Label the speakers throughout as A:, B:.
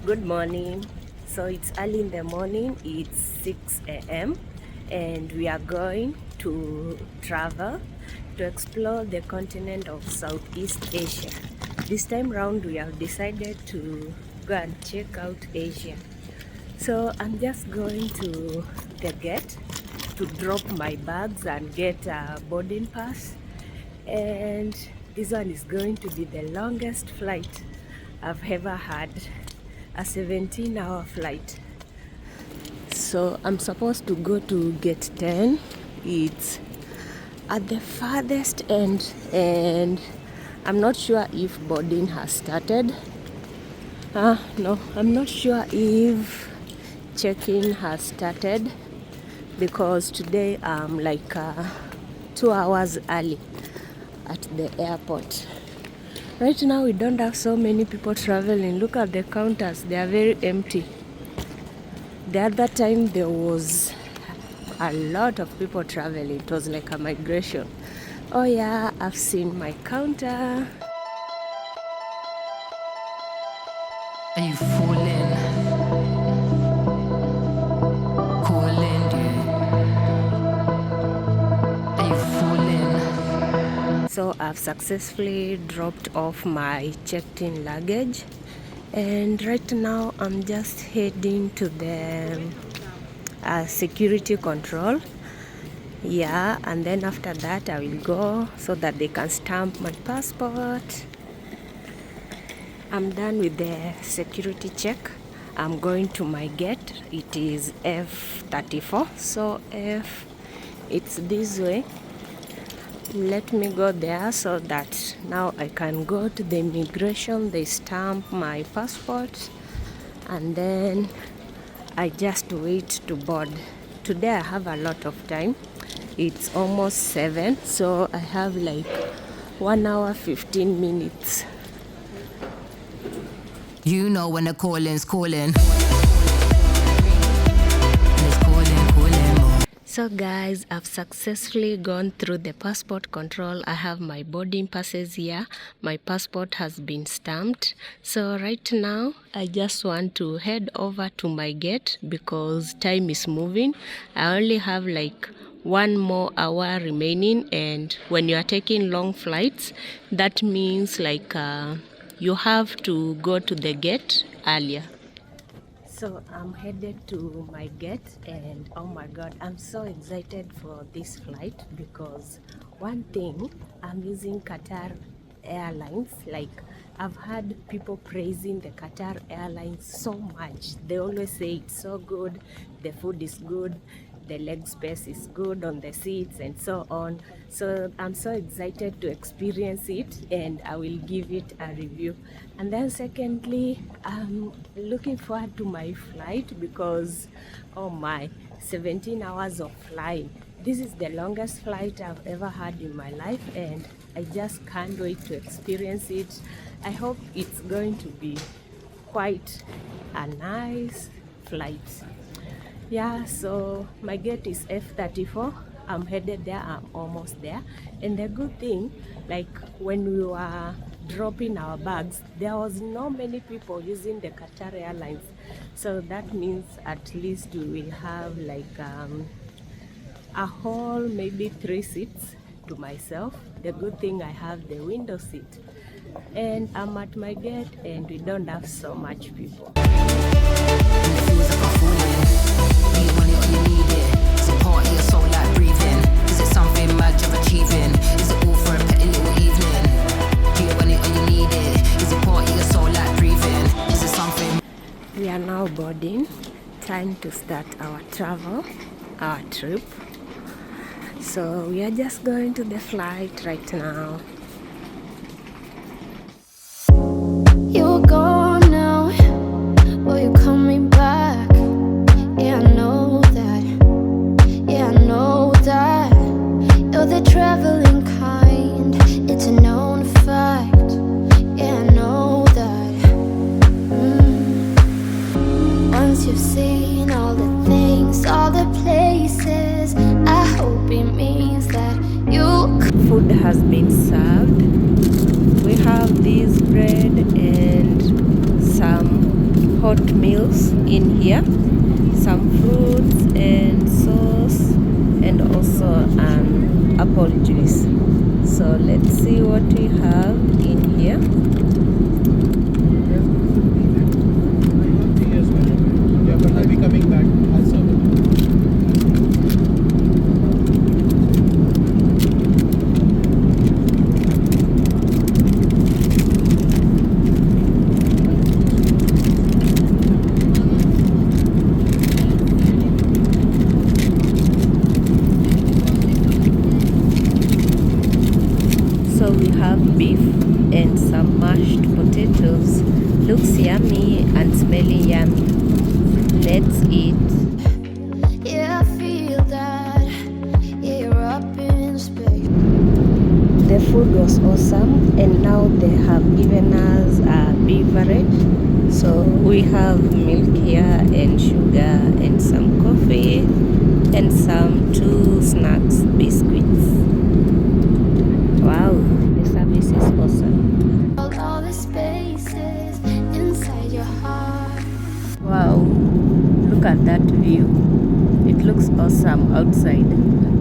A: Good morning. So it's early in the morning, it's 6 a.m. and we are going to travel to explore the continent of Southeast Asia. This time round we have decided to go and check out Asia. So I'm just going to the gate to drop my bags and get a boarding pass, and this one is going to be the longest flight I've ever had, a 17-hour flight. So I'm supposed to go to gate 10. It's at the farthest end, and I'm not sure if boarding has started. No, I'm not sure if check-in has started, because today I'm like 2 hours early at the airport. Right now we don't have so many people traveling. Look at the counters, they are very empty. The other time there was a lot of people traveling. It was like a migration. Oh yeah, I've seen my counter.
B: Are you falling? Calling you? Are you falling?
A: So I've successfully dropped off my checked-in luggage, and right now I'm just heading to the security control. Yeah, and then after that I will go so that they can stamp my passport. I'm done with the security check. I'm going to my gate. It is F34. So it's this way. Let me go there so that now I can go to the immigration. They stamp my passport and then I just wait to board. Today I have a lot of time. It's almost 7, so I have like 1 hour 15 minutes.
B: You know when the calling's calling.
A: So guys, I've successfully gone through the passport control. I have my boarding passes here. My passport has been stamped. So right now, I just want to head over to my gate because time is moving. I only have like 1 more hour remaining, and when you are taking long flights, that means like you have to go to the gate earlier. So I'm headed to my gate, and oh my god, I'm so excited for this flight because one thing, I'm using Qatar Airlines. Like, I've had people praising the Qatar Airlines so much. They always say it's so good, the food is good, the leg space is good on the seats and so on. So I'm so excited to experience it, and I will give it a review. And then secondly, I'm looking forward to my flight because oh my, 17 hours of flying. This is the longest flight I've ever had in my life, and I just can't wait to experience it. I hope it's going to be quite a nice flight. Yeah, so my gate is F34. I'm headed there. I'm almost there. And the good thing, like when we were dropping our bags, there was no many people using the Qatar Airlines. So that means at least we will have like a whole maybe 3 seats to myself. The good thing, I have the window seat. And I'm at my gate and we don't have so much people. We are now boarding. Time to start our travel, our trip. So we are just going to the flight right now.
C: You're gone now, will you coming back? Yeah, I know that. Yeah, I know that. You're the traveling kind, it's a known fact. Yeah, I know that. Once you've seen all the things, all the places, I hope it means that you.
A: Food has been served. We have this bread and some hot meals in here, some fruits and sauce, and also an apple juice. So let's see what we have in here.
D: Yeah, but I'll be coming back. I'll serve it.
A: So we have beef and some mashed potatoes. Looks yummy and smelling yummy. Let's eat.
C: Yeah, I feel that. Yeah, you're up in space.
A: The food was awesome, and now they have given us a beverage. So we have milk here and sugar and some coffee and some 2 snacks, biscuits. Wow, the service is awesome.
C: All the spaces inside your heart.
A: Wow, look at that view. It looks awesome outside.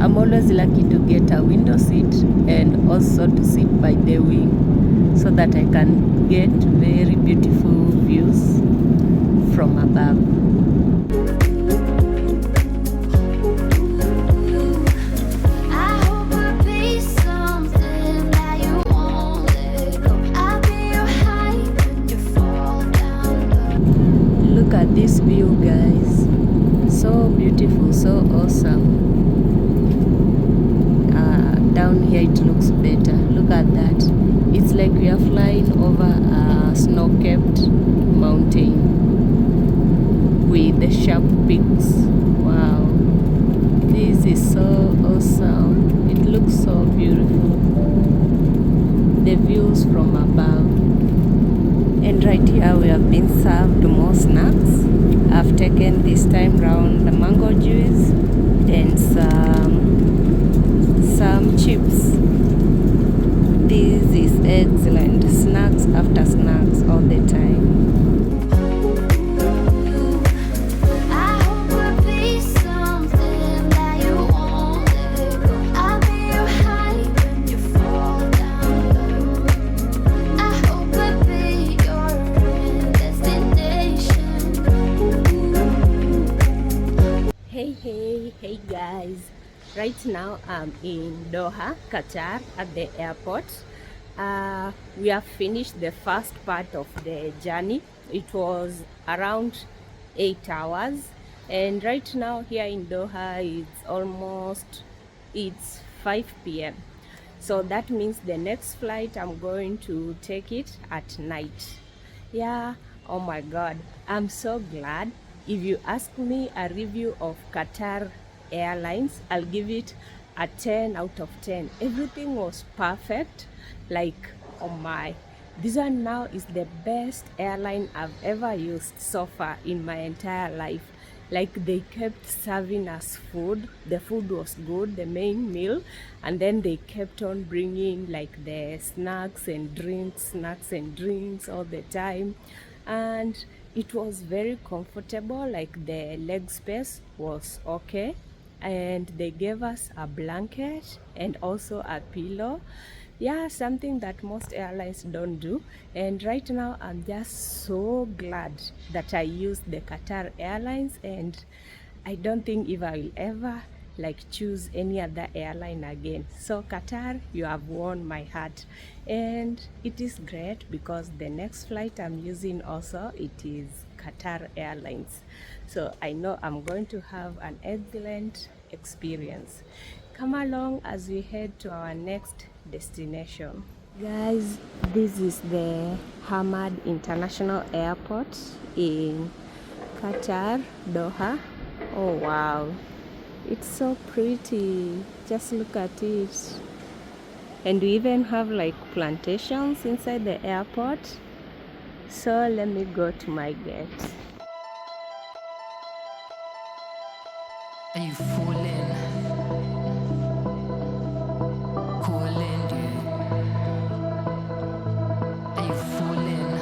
A: I'm always lucky to get a window seat and also to sit by the wing so that I can get very beautiful views from above.
C: I hope I'll be something that you won't let go. I'll be your high when you fall down low.
A: Look at this view, guys. So beautiful, so awesome. Down here it looks better. Look at that. It's like we are flying over a snow-capped mountain with the sharp peaks. Wow, this is so awesome. It looks so beautiful. The views from above. And right here we have been served more snacks. I've taken this time round the mango juice and some chips. This is excellent. Snacks after snacks all the time.
C: I hope I'll be something that you won't let go. I'll be your high when you fall down low. I hope I'll be your destination.
A: Hey guys. Right now I'm in Doha, Qatar at the airport. We have finished the first part of the journey. It was around 8 hours, and right now here in Doha it's 5 p.m. So that means the next flight I'm going to take it at night. Yeah, oh my god, I'm so glad. If you ask me a review of Qatar Airlines, I'll give it a 10 out of 10. Everything was perfect. Like, oh my, this one now is the best airline I've ever used so far in my entire life. Like, they kept serving us food. The food was good, the main meal, and then they kept on bringing like the snacks and drinks all the time. And it was very comfortable. Like, the leg space was okay, and they gave us a blanket and also a pillow. Yeah, something that most airlines don't do. And right now I'm just so glad that I used the Qatar Airlines, and I don't think if I will ever like choose any other airline again. So Qatar, you have won my heart, and it is great because the next flight I'm using also, it is Qatar Airlines. So I know I'm going to have an excellent experience. Come along as we head to our next destination. Guys, this is the Hamad International Airport in Qatar, Doha. Oh wow, it's so pretty. Just look at it. And we even have like plantations inside the airport. So let me go to my gate.
B: Are you falling? Calling you. Are you falling?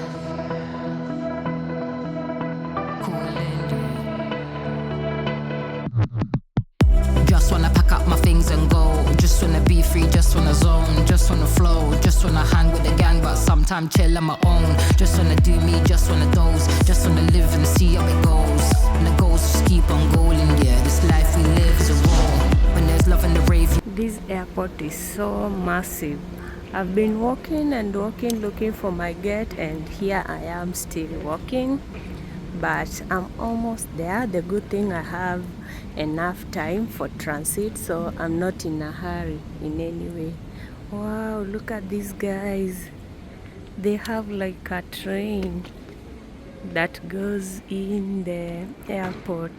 B: Just wanna hang with the gang, but sometimes chill on my own. Just wanna do me, just wanna doze. Just wanna live and see how it goes. And the goals just keep on going, yeah. This life we live is a roll. When there's love in the rave.
A: This airport is so massive. I've been walking and walking looking for my gate, and here I am still walking, but I'm almost there. The good thing I have enough time for transit, so I'm not in a hurry in any way. Wow, look at these guys. They have like a train that goes in the airport.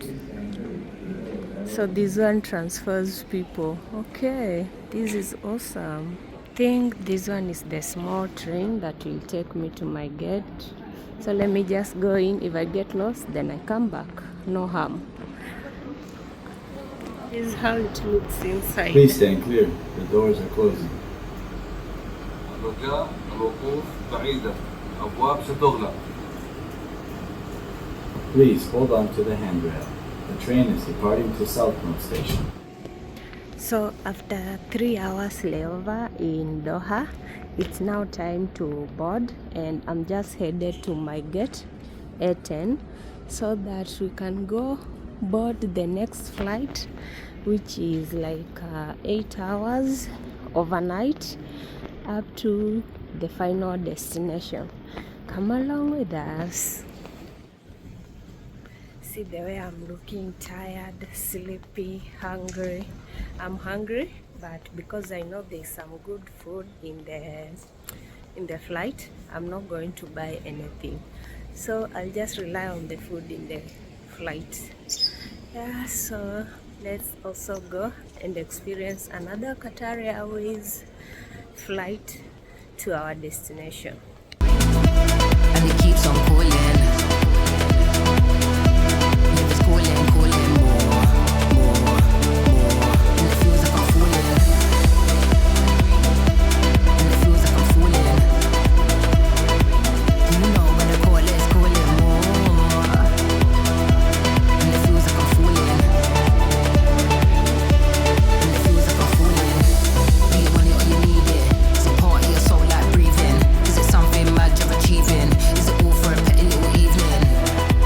A: So this one transfers people. Okay, this is awesome. I think this one is the small train that will take me to my gate. So let me just go in. If I get lost, then I come back. No harm. This is how it looks inside.
E: Please stand clear. The doors are closing.
F: الرجاء الوقوف بعيدا أبواب ستغلق.
E: Please hold on to the handrail. The train is departing to Southmount Station.
A: So after 3 hours layover in Doha, it's now time to board, and I'm just headed to my gate A10 so that we can go board the next flight, which is like 8 hours overnight up to the final destination. Come along with us. See the way I'm looking tired, sleepy, hungry. I'm hungry, but because I know there's some good food in the flight, I'm not going to buy anything. So I'll just rely on the food in the flight. Yeah, so let's also go and experience another Qatar Airways flight to our destination.
B: And it keeps on calling. Yeah, it's calling, calling more, more, more. And it feels like I'm falling. And it feels like I'm falling. You know when the call is calling more. And it feels like I'm falling. And it feels like I'm falling. Do you want it or you need it? It's a part of your soul like breathing. Is it something mad you're achieving? Is it all for a petty little evening?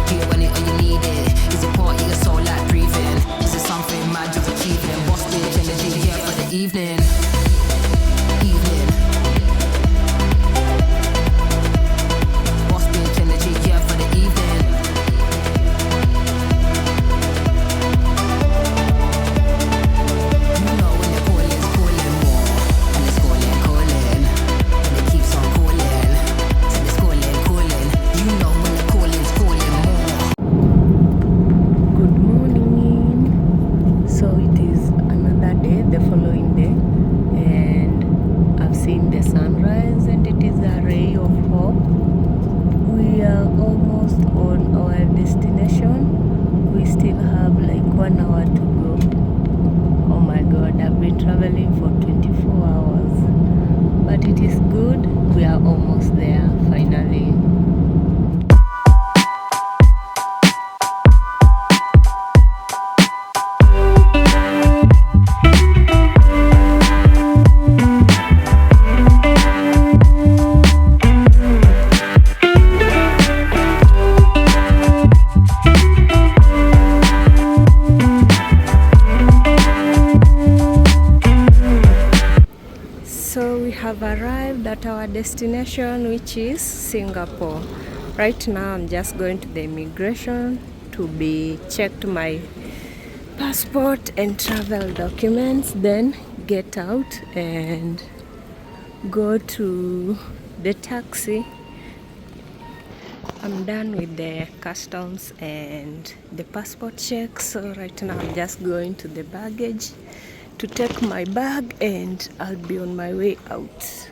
B: Do you want it or you need it? Is it part of your soul like breathing? Is it something mad you're achieving? Boss bitch energy, yeah, for the evening. Evening. Boss bitch energy, yeah, for the evening. You know when the call is calling more. And it's calling, calling. And it keeps on calling. And it's calling, calling. You know when the call is calling more.
A: Good morning. So it is another day, the following day, and I've seen the sunrise, and it is a ray of hope. We are almost on our destination. We still have like 1 hour to go. Oh my god, I've been traveling for 24 hours, but it is good. We are almost there finally. So we have arrived at our destination, which is Singapore. Right now I'm just going to the immigration to be checked my passport and travel documents, then get out and go to the taxi. I'm done with the customs and the passport check, so right now I'm just going to the baggage to take my bag, and I'll be on my way out.